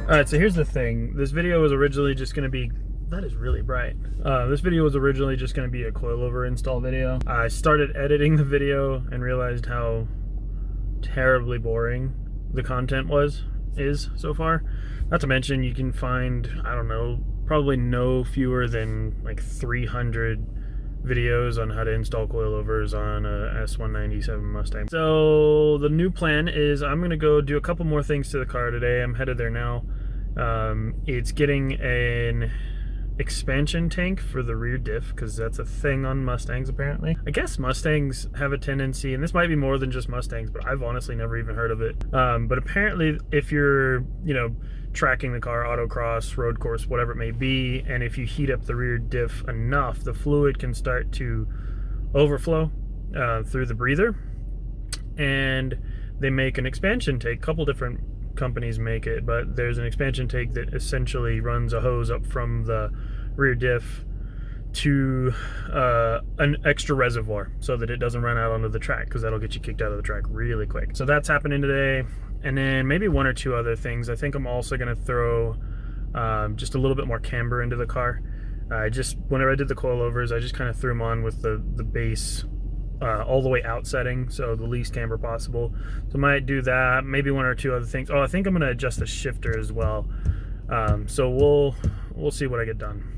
Alright, so here's the thing. This video was originally just going to be... That is really bright. This video was originally just going to be a coilover install video. I started editing the video and realized how terribly boring the content is so far. Not to mention, you can find, I don't know, probably no fewer than like 300 videos on how to install coilovers on a S197 Mustang. So the new plan is I'm going to go do a couple more things to the car today. I'm headed there now. It's getting an expansion tank for the rear diff, because that's a thing on Mustangs apparently. I guess Mustangs have a tendency, and this might be more than just Mustangs, but I've honestly never even heard of it. But apparently if you're, tracking the car, autocross, road course, whatever it may be, and if you heat up the rear diff enough, the fluid can start to overflow through the breather, and they make an expansion tank. A couple different companies make it, but there's an expansion tank that essentially runs a hose up from the rear diff to an extra reservoir so that it doesn't run out onto the track, because that'll get you kicked out of the track really quick. So that's happening today, and then maybe one or two other things. I think I'm also going to throw just a little bit more camber into the car. Whenever I did the coilovers, I just kind of threw them on with the base all the way out setting, so the least camber possible. So I might do that, maybe one or two other things. Oh, I think I'm going to adjust the shifter as well. So we'll see what I get done.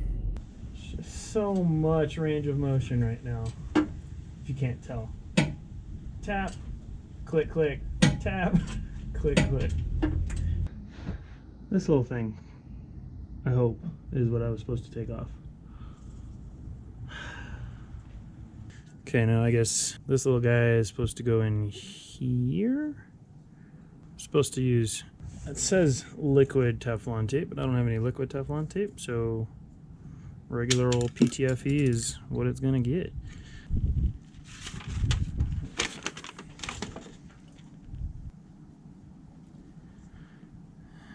Just so much range of motion right now, if you can't tell. Tap, click, click, tap, click, click. This little thing, I hope, is what I was supposed to take off. Okay, now I guess this little guy is supposed to go in here. I'm supposed to use, it says liquid Teflon tape, but I don't have any liquid Teflon tape, so regular old PTFE is what it's gonna get.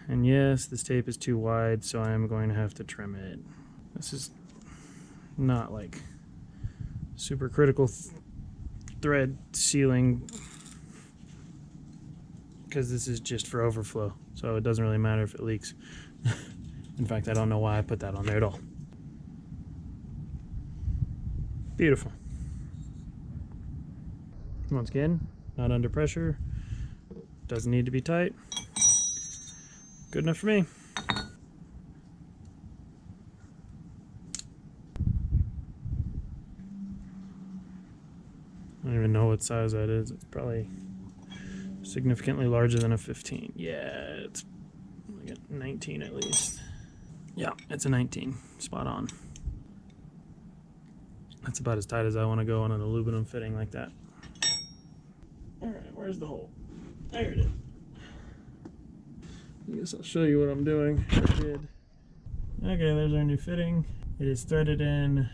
And yes, this tape is too wide, so I am going to have to trim it. This is not like super critical thread sealing, because this is just for overflow, so it doesn't really matter if it leaks. In fact, I don't know why I put that on there at all. Beautiful. Once again, not under pressure, doesn't need to be tight. Good enough for me. I don't even know what size that is. It's probably significantly larger than a 15. Yeah, it's like a 19 at least. Yeah, it's a 19. Spot on. That's about as tight as I want to go on an aluminum fitting like that. Alright, where's the hole? There it is. I guess I'll show you what I'm doing. I did. Okay, there's our new fitting. It is threaded in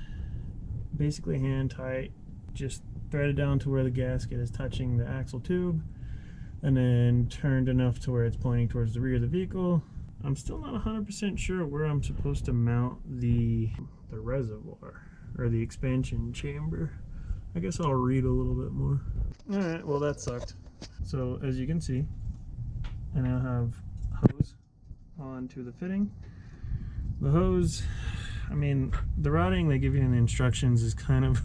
basically hand tight, just threaded down to where the gasket is touching the axle tube, and then turned enough to where it's pointing towards the rear of the vehicle. I'm still not 100% sure where I'm supposed to mount the reservoir or the expansion chamber. I guess I'll read a little bit more. Alright, well that sucked. So as you can see, I now have hose onto the fitting. The hose, I mean, the routing they give you in the instructions is kind of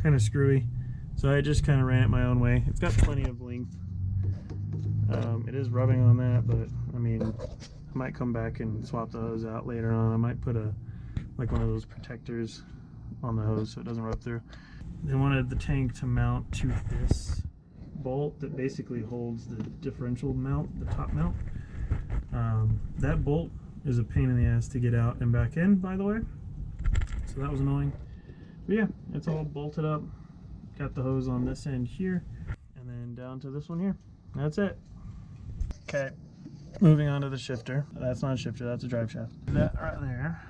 kind of screwy, so I just kind of ran it my own way. It's got plenty of length. It is rubbing on that, but I mean, I might come back and swap the hose out later on. I might put like one of those protectors on the hose so it doesn't rub through. They wanted the tank to mount to this bolt that basically holds the differential mount, the top mount. That bolt is a pain in the ass to get out and back in, by the way, so that was annoying. But yeah, it's all bolted up. Got the hose on this end here, and then down to this one here. That's it. Okay, moving on to the shifter. That's not a shifter, that's a drive shaft. That right there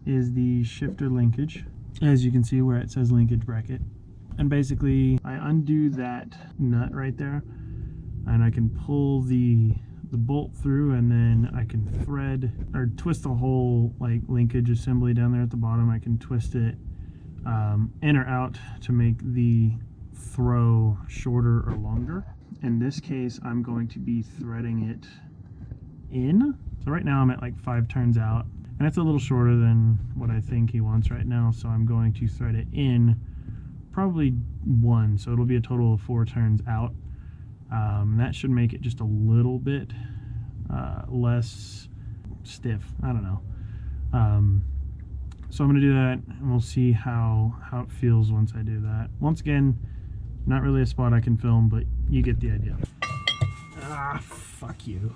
is the shifter linkage, as you can see where it says linkage bracket. And basically I undo that nut right there, and I can pull the bolt through, and then I can thread or twist the whole like linkage assembly down there at the bottom. I can twist it in or out to make the throw shorter or longer. In this case, I'm going to be threading it in. So right now I'm at like 5 turns out, and it's a little shorter than what I think he wants right now, so I'm going to thread it in probably 1, so it'll be a total of 4 turns out. That should make it just a little bit less stiff. I don't know. So I'm gonna do that, and we'll see how it feels once I do that. Once again, not really a spot I can film, but you get the idea. Ah, fuck you.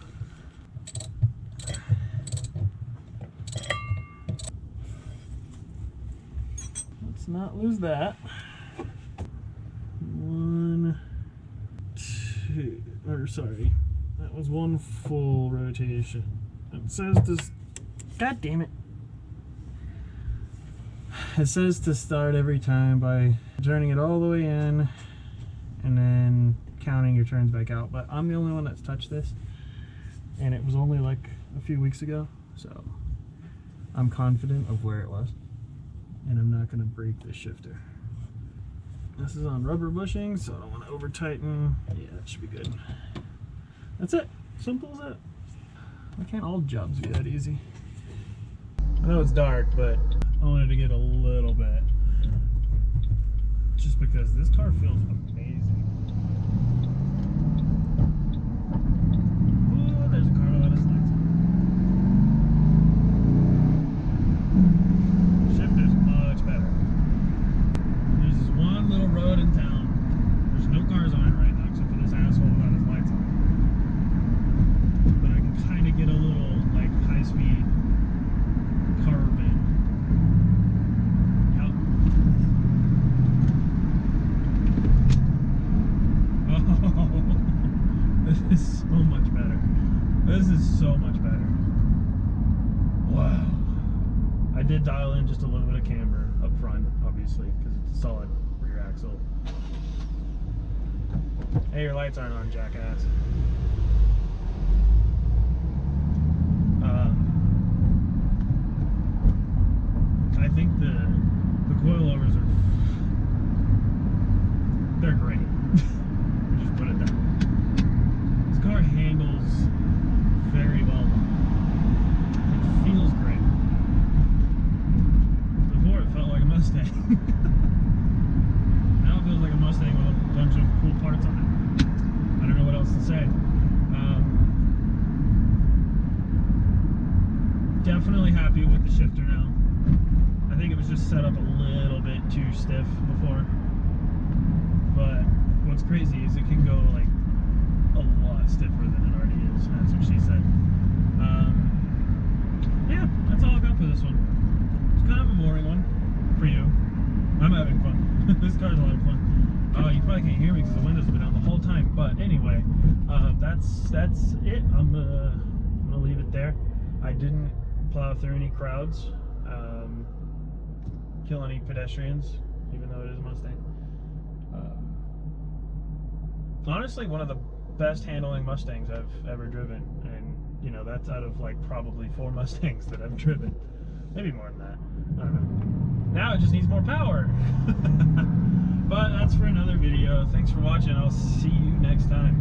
Let's not lose that. 1, 2, or sorry, that was 1 full rotation. It says this, god damn it. It says to start every time by turning it all the way in and then counting your turns back out, but I'm the only one that's touched this, and it was only like a few weeks ago, so I'm confident of where it was, and I'm not going to break the shifter. This is on rubber bushing, so I don't want to over tighten. Yeah, that should be good. That's it. Simple as that. Why can't all jobs be that easy? I know it's dark, but I wanted to get a little bit, just because this car feels amazing. Ooh, there's a car without its lights on. Shifter's much better. There's this one little road in town. There's no cars on it right now except for this asshole without his lights on. But I can kind of get a little like high-speed curve in. Yep. Oh, this is so much better. This is so much better. Wow. I did dial in just a little bit of camber up front, obviously, because it's a solid rear axle. Hey, your lights aren't on, jackass. I think the coilovers are, they're great. Just put it that way. This car handles very well. It feels great. Before it felt like a Mustang. Now it feels like a Mustang with a bunch of cool parts on it. I don't know what else to say. Definitely happy with the shifter now. I think it was just set up a little bit too stiff before, but what's crazy is it can go like a lot stiffer than it already is. That's what she said. Yeah, that's all I got for this one. It's kind of a boring one for you. I'm having fun. This car's a lot of fun. You probably can't hear me because the windows have been on the whole time, but anyway, that's it. I'm gonna leave it there. I didn't plow through any crowds, kill any pedestrians, even though it is a Mustang. Honestly, one of the best handling Mustangs I've ever driven, and you know, that's out of like probably 4 Mustangs that I've driven, maybe more than that. I don't know. Now it just needs more power. But that's for another video. Thanks for watching. I'll see you next time.